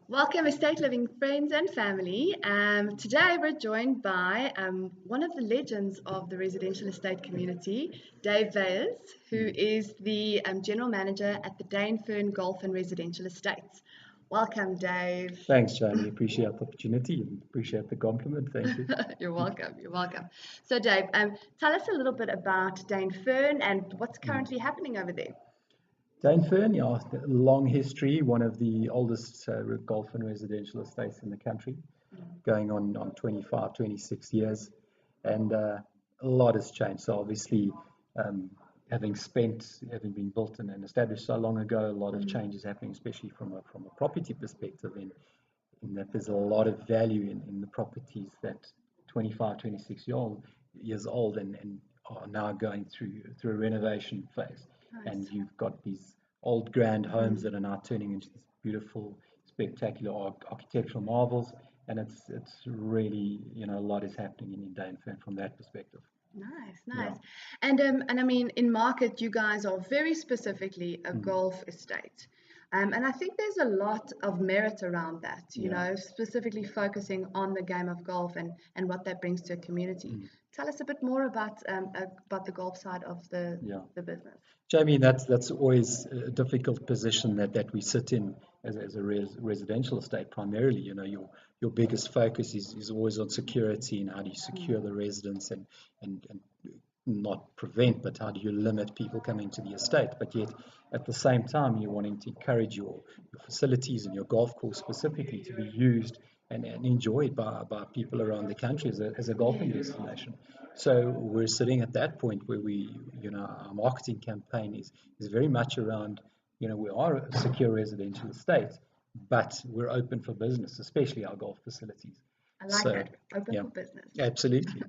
Welcome, estate living friends and family. Today we're joined by one of the legends of the residential estate community, Dave Weyers, who is the general manager at the Dainfern Golf and Residential Estates. Welcome, Dave. Thanks, Jamie. Appreciate the opportunity and appreciate the compliment. Thank you. You're welcome. You're welcome. So, Dave, tell us a little bit about Dainfern and what's currently happening over there. Dainfern, yeah, long history, one of the oldest golf and residential estates in the country, going on 25, 26 years, and a lot has changed. So obviously, having been built and established so long ago, a lot of changes happening, especially from a property perspective, in that there's a lot of value in the properties that 25, 26 years old and are now going through a renovation phase. Nice. And you've got these old grand homes that are now turning into these beautiful, spectacular architectural marvels. And it's really, a lot is happening in Dainfern from that perspective. Nice. Yeah. And I mean, in market, you guys are very specifically a golf estate. And I think there's a lot of merit around that, you know, specifically focusing on the game of golf and what that brings to a community. Tell us a bit more about the golf side of the business. Jamie, that's always a difficult position that we sit in as a residential estate primarily. Your biggest focus is always on security and how do you secure the residents and not prevent, but how do you limit people coming to the estate? But yet, at the same time, you're wanting to encourage your facilities and your golf course specifically to be used and enjoyed by people around the country as a golfing destination. So we're sitting at that point where our marketing campaign is very much around, we are a secure residential estate, but we're open for business, especially our golf facilities. I like that. Open for business. Absolutely.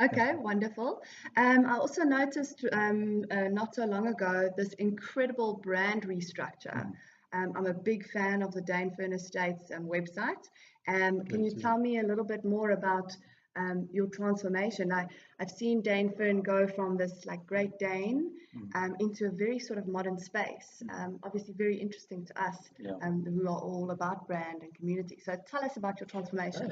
Okay, wonderful. I also noticed not so long ago this incredible brand restructure. I'm a big fan of the Dainfern Estates website. Can you tell me a little bit more about your transformation? I've seen Dainfern go from this like Great Dane into a very sort of modern space. Obviously very interesting to us who are all about brand and community. So tell us about your transformation.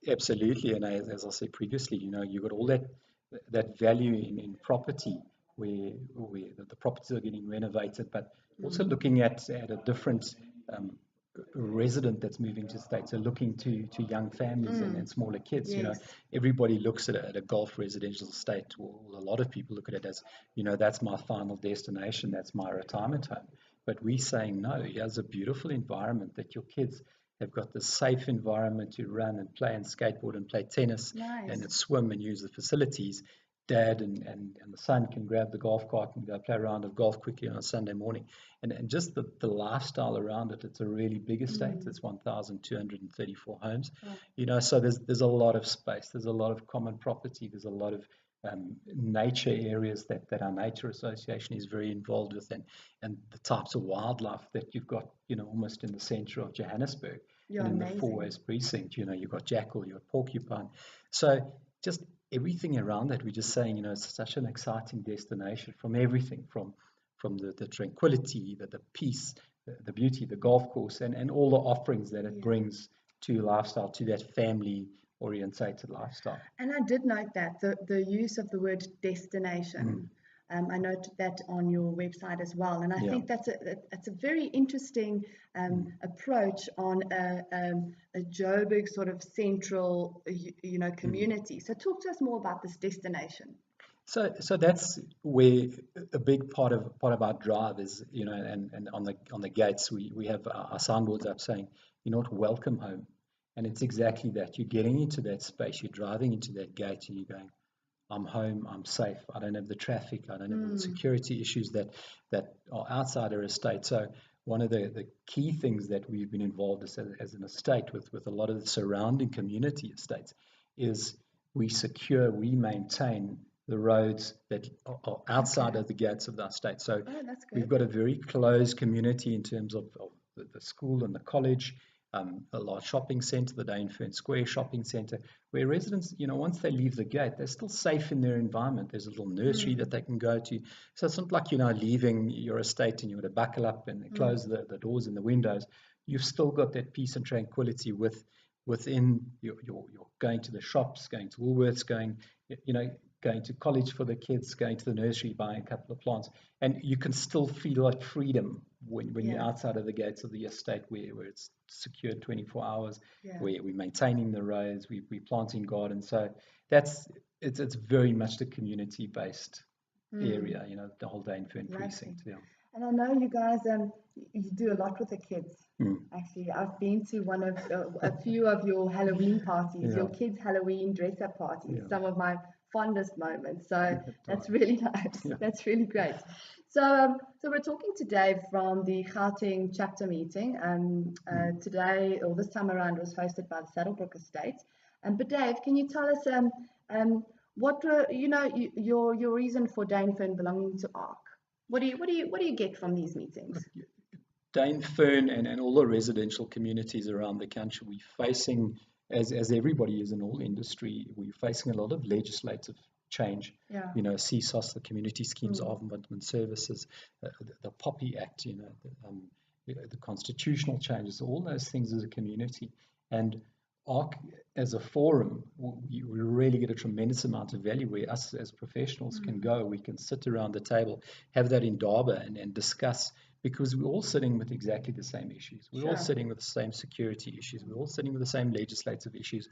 Absolutely, and as I said previously, you've got all that value in property where the properties are getting renovated, but also looking at a different resident that's moving to the States, so looking to young families and smaller kids. Yes. Everybody looks at a golf residential estate, or a lot of people look at it as, that's my final destination, that's my retirement home. But we're saying, no, here's a beautiful environment that your kids have got this safe environment to run and play and skateboard and play tennis and swim and use the facilities. Dad and the son can grab the golf cart and go play a round of golf quickly on a Sunday morning. And just the lifestyle around it, it's a really big estate. It's 1,234 homes. So there's a lot of space. There's a lot of common property. There's a lot of nature areas that our nature association is very involved with, and the types of wildlife that you've got, almost in the center of Johannesburg. You're and in amazing. The Four Ways precinct, you've got jackal, you've got porcupine. So just everything around that, we're just saying, it's such an exciting destination from everything, from the tranquility, the peace, the beauty, the golf course, and all the offerings that it brings to lifestyle, to that family orientated lifestyle. And I did note that the use of the word destination. I noted that on your website as well, and I think that's a very interesting approach on a Joburg sort of central, community. So talk to us more about this destination. So that's where a big part of our drive is, and on the gates we have our signboards up saying, welcome home. And it's exactly that. You're getting into that space, you're driving into that gate and you're going, I'm home, I'm safe, I don't have the traffic, I don't have the security issues that are outside our estate. So one of the key things that we've been involved as an estate with a lot of the surrounding community estates is we maintain the roads that are outside of the gates of our estate. So that's good. We've got a very close community in terms of the school and the college. a large shopping centre, the Dainfern Square shopping centre, where residents, once they leave the gate, they're still safe in their environment. There's a little nursery that they can go to. So it's not like, leaving your estate and you've got to buckle up and close the doors and the windows. You've still got that peace and tranquility within your going to the shops, going to Woolworths, going to college for the kids, going to the nursery, buying a couple of plants. And you can still feel that freedom when you're outside of the gates of the estate where it's secured 24 hours, where we're maintaining the roads, we're planting gardens. So it's very much the community-based area, the whole Dainfern precinct. Yeah. And I know you guys, you do a lot with the kids. Actually, I've been to a few of your Halloween parties, your kids' Halloween dress-up parties, some of my fondest moments. So that's really nice. That's really great. So we're talking to Dave from the Gauteng chapter meeting. Today, or this time around, was hosted by the Saddlebrook Estate. But Dave, can you tell us what your reason for Dainfern belonging to ARC? What do you get from these meetings? Dainfern and all the residential communities around the country, we're facing, as everybody is in all industry, we're facing a lot of legislative change. CSOS, the Community Schemes of Ombudsman Services, the Poppy Act, the constitutional changes, all those things as a community. And ARC as a forum, we really get a tremendous amount of value where us as professionals can go. We can sit around the table, have that in Darba and discuss, because we're all sitting with exactly the same issues. We're all sitting with the same security issues. We're all sitting with the same legislative issues,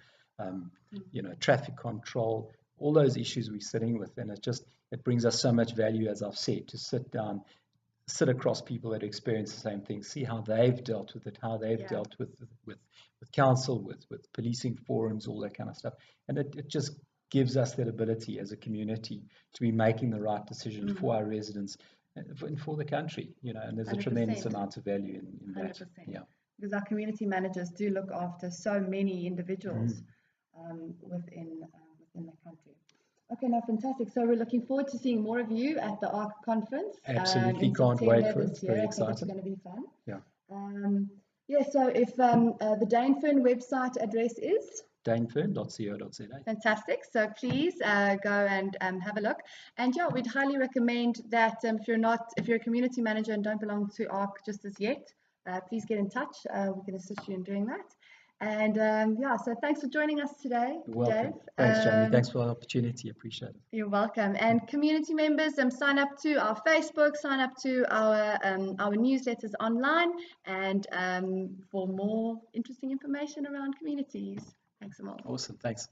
traffic control, all those issues we're sitting with. And it brings us so much value, as I've said, to sit down, sit across people that experience the same thing, see how they've dealt with it, how they've dealt with council, with policing forums, all that kind of stuff. And it just gives us that ability as a community to be making the right decision for our residents and for the country, and there's 100%. A tremendous amount of value in that. 100%. Yeah. Because our community managers do look after so many individuals within the country. Okay, now fantastic. So we're looking forward to seeing more of you at the ARC conference. Absolutely, can't wait for it. Very excited. It's going to be fun. Yeah. So if the Dainfern website address is dainfern.co.za. Fantastic. So please go and have a look. And we'd highly recommend that if you're a community manager and don't belong to ARC just as yet, please get in touch. We can assist you in doing that. And so thanks for joining us today, Dave. Thanks, Jamie. Thanks for the opportunity. Appreciate it. You're welcome. And community members, sign up to our Facebook, sign up to our newsletters online, and for more interesting information around communities. Thanks a lot. Awesome. Thanks.